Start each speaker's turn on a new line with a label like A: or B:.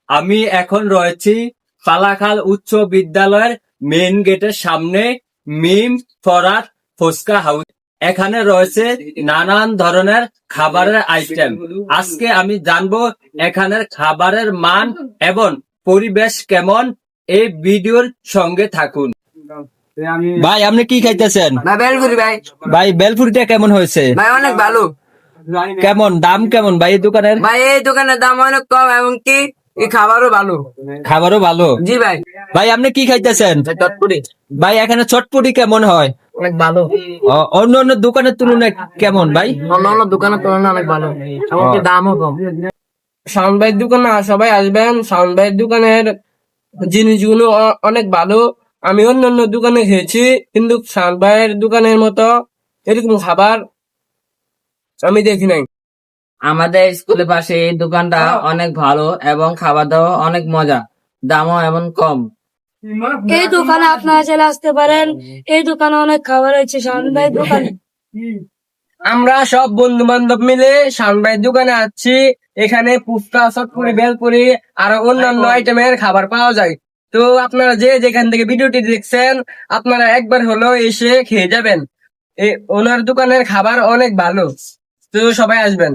A: আমি এখন রয়েছি পালাখাল উচ্চ বিদ্যালয়ের মেইন গেটের সামনে মিম ফরাত ফুচকা হাউস। এখানে রয়েছে নানান ধরনের খাবারের আইটেম। আজকে আমি জানবো এখানের খাবারের মান এবং পরিবেশ কেমন। এই ভিডিওর সঙ্গে থাকুন। ভাই আপনি কি খাইতেছেন?
B: ভাই বেলপুরি ভাই।
A: ভাই বেলপুরিটা কেমন হয়েছে?
B: ভাই অনেক ভালো।
A: কেমন দাম কেমন ভাই এই দোকানের?
B: ভাই এই দোকানের দাম অনেক কম এবং কি এই খাবারও ভালো।
A: খাবারও ভালো।
B: জি ভাই।
A: ভাই আপনি কি খাইতেছেন?
B: চটপুরি
A: ভাই এখানে চটপটি কেমন হয়?
B: অনেক ভালো।
A: অন্য অন্য দোকানের তুলনায় কেমন ভাই?
B: অন্য অন্য দোকানের তুলনায় অনেক ভালো, এমনকি দামও কম। শাওন ভাইয়ের দোকানে সবাই আসবেন। শাওন ভাইয়ের দোকানের জিনিসগুলো অনেক ভালো। আমি অন্য অন্য দোকানে খেয়েছি, কিন্তু শাওন ভাইয়ের দোকানের মতো এরকম খাবার আমি দেখি নাই। আমাদের স্কুলের পাশে এই দোকানটা অনেক ভালো এবং খাবার দাওয়া অনেক মজা, দামও এমন কম।
C: এই দোকানে আপনারা চলে আসতে পারেন। এই দোকানে অনেক খাবার হয়েছে শাওন ভাইয়ের দোকানে।
B: আমরা সব বন্ধু বান্ধব মিলে শাওন ভাইয়ের দোকানে আসছি। এখানে ফুচকা, চটপুরি, বেলপুরি আর অন্যান্য আইটেমের খাবার পাওয়া যায়। তো আপনারা যে যেখান থেকে ভিডিওটি দেখছেন, আপনারা একবার হলো এসে খেয়ে যাবেন। ওনার দোকানের খাবার অনেক ভালো, তো সবাই আসবেন।